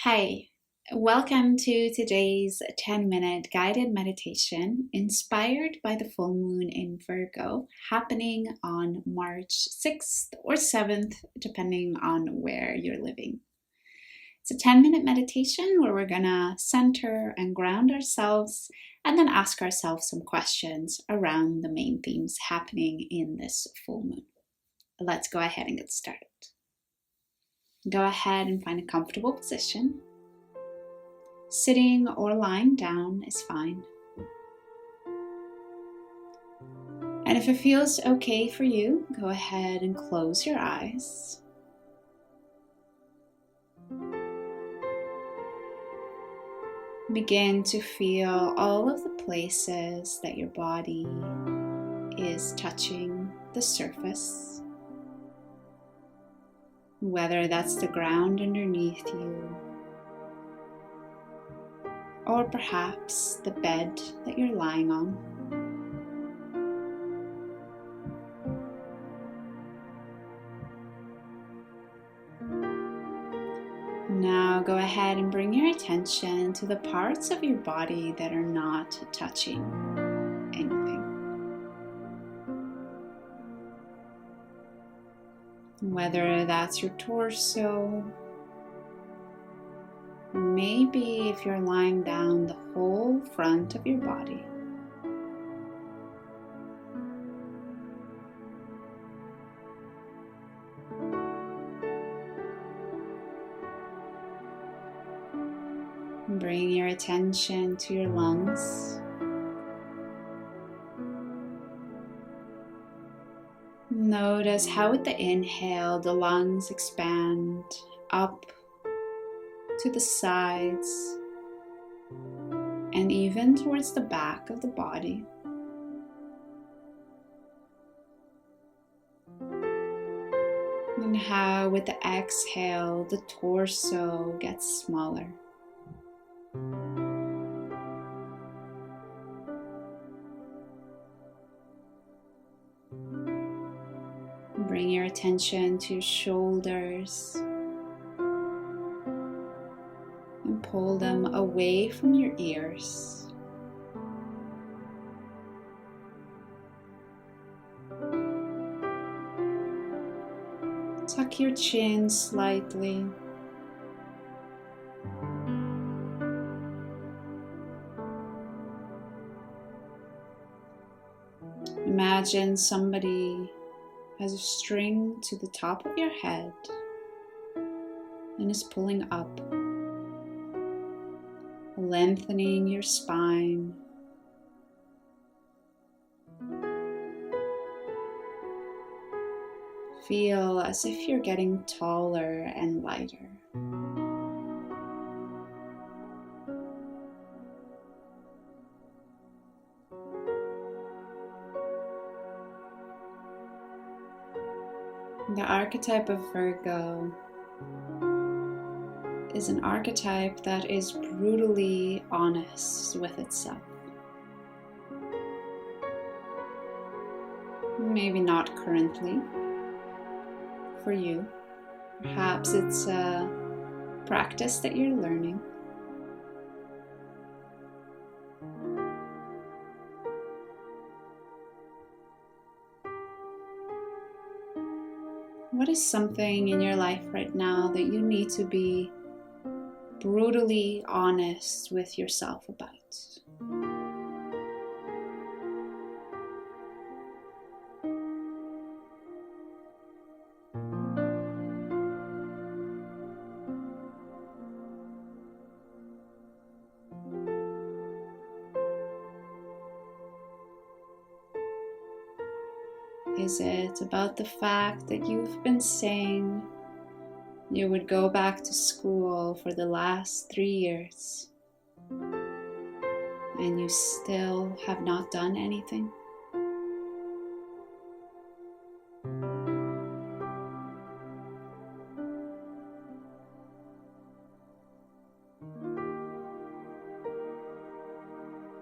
Hi, welcome to today's 10-minute guided meditation inspired by the full moon in Virgo happening on March 6th or 7th, depending on where you're living. It's a 10-minute meditation where we're going to center and ground ourselves and then ask ourselves some questions around the main themes happening in this full moon. Let's go ahead and get started. Go ahead and find a comfortable position. Sitting or lying down is fine. And if it feels okay for you, go ahead and close your eyes. Begin to feel all of the places that your body is touching the surface. Whether that's the ground underneath you, or perhaps the bed that you're lying on. Now go ahead and bring your attention to the parts of your body that are not touching anything. Whether that's your torso, maybe if you're lying down, the whole front of your body. Bring your attention to your lungs. Notice how with the inhale, the lungs expand up to the sides and even towards the back of the body. And how with the exhale, the torso gets smaller. Bring your attention to your shoulders and pull them away from your ears. Tuck your chin slightly. Imagine somebody has a string to the top of your head and is pulling up, lengthening your spine. Feel as if you're getting taller and lighter. The archetype of Virgo is an archetype that is brutally honest with itself. Maybe not currently for you. Perhaps it's a practice that you're learning. What is something in your life right now that you need to be brutally honest with yourself about? Is it about the fact that you've been saying you would go back to school for the last 3 years and you still have not done anything?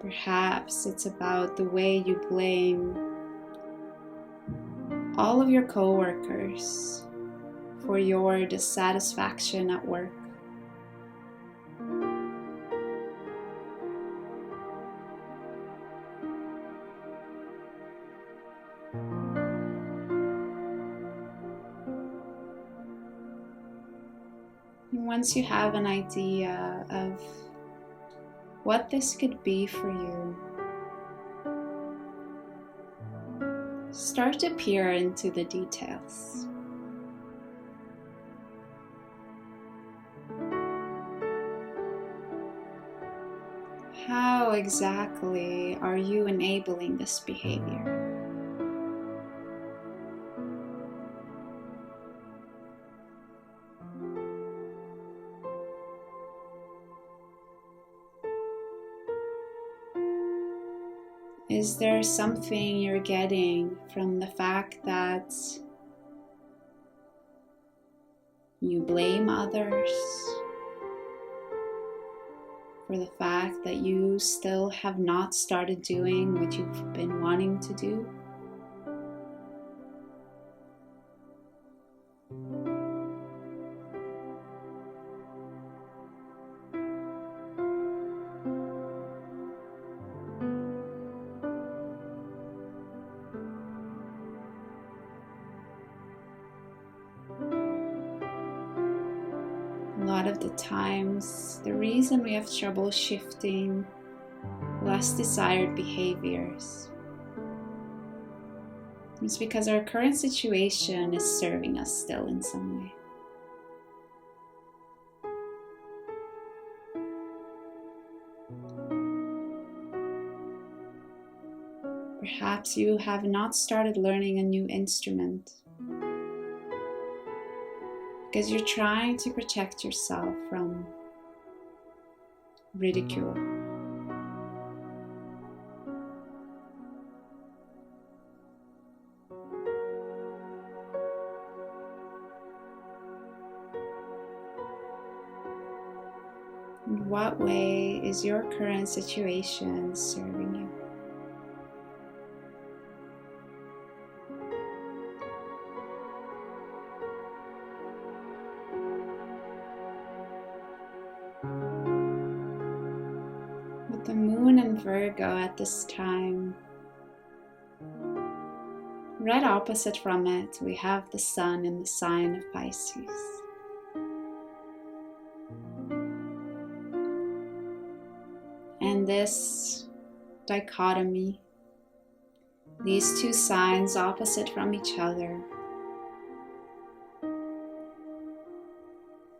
Perhaps it's about the way you blame all of your coworkers for your dissatisfaction at work. Once you have an idea of what this could be for you, start to peer into the details. How exactly are you enabling this behavior? Is there something you're getting from the fact that you blame others for the fact that you still have not started doing what you've been wanting to do? A lot of the times, the reason we have trouble shifting less desired behaviors is because our current situation is serving us still in some way. Perhaps you have not started learning a new instrument because you're trying to protect yourself from ridicule. In what way is your current situation serving you? With the moon in Virgo at this time, right opposite from it, we have the sun in the sign of Pisces. And this dichotomy, these two signs opposite from each other,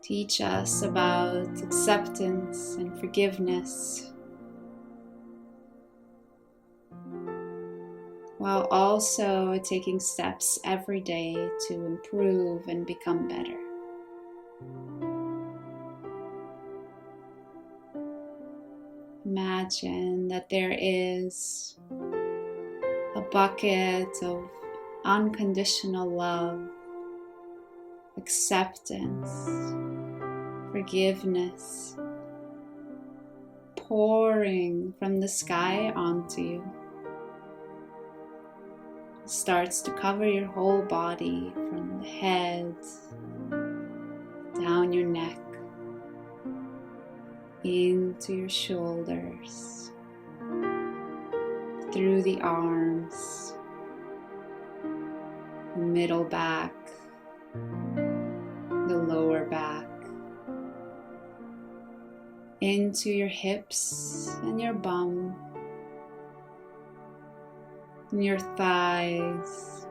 teach us about acceptance and forgiveness, while also taking steps every day to improve and become better. Imagine that there is a bucket of unconditional love, acceptance, forgiveness, pouring from the sky onto you. It starts to cover your whole body from the head, down your neck, into your shoulders, through the arms, the middle back, the lower back, into your hips and your bum, and your thighs,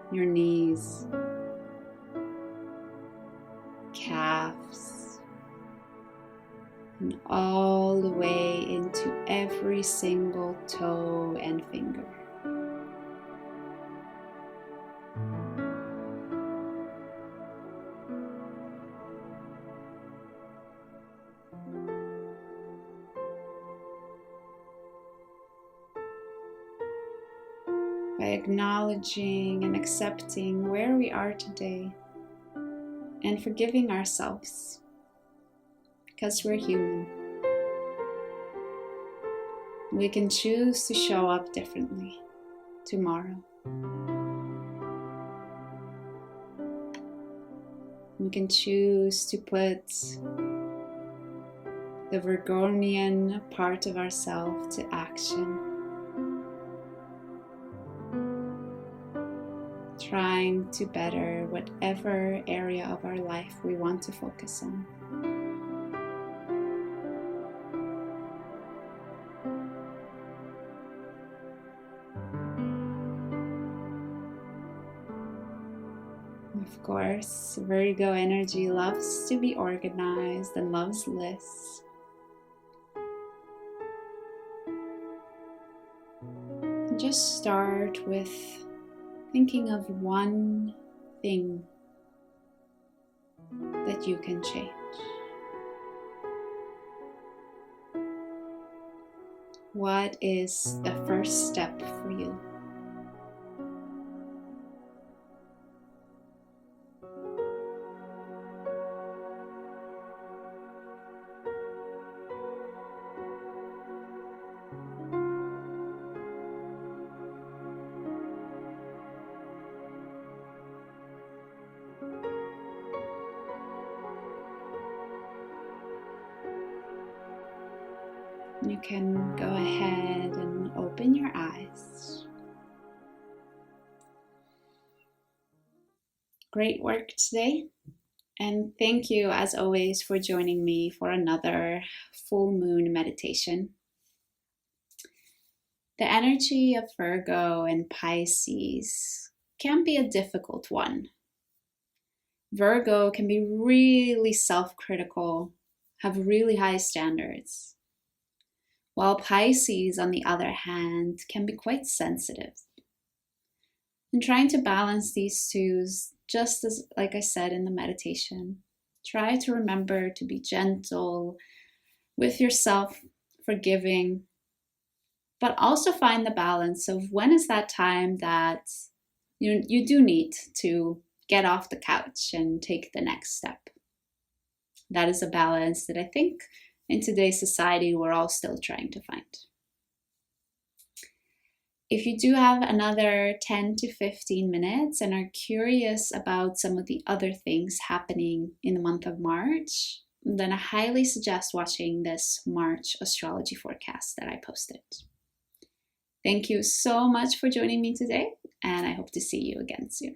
your knees, calves, and all the way into every single toe and finger. By acknowledging and accepting where we are today and forgiving ourselves because we're human, we can choose to show up differently tomorrow. We can choose to put the Virgonian part of ourselves to action. trying to better whatever area of our life we want to focus on. Of course, Virgo energy loves to be organized and loves lists. Just start with thinking of one thing that you can change. What is the first step for you? You can go ahead and open your eyes. Great work today. And thank you, as always, for joining me for another full moon meditation. The energy of Virgo and Pisces can be a difficult one. Virgo can be really self-critical, have really high standards, while Pisces, on the other hand, can be quite sensitive. And trying to balance these two, just as like I said in the meditation, try to remember to be gentle with yourself, forgiving, but also find the balance of when is that time that you do need to get off the couch and take the next step. That is a balance that I think in today's society we're all still trying to find. If you do have another 10 to 15 minutes and are curious about some of the other things happening in the month of March, then I highly suggest watching this March astrology forecast that I posted. Thank you so much for joining me today, and I hope to see you again soon.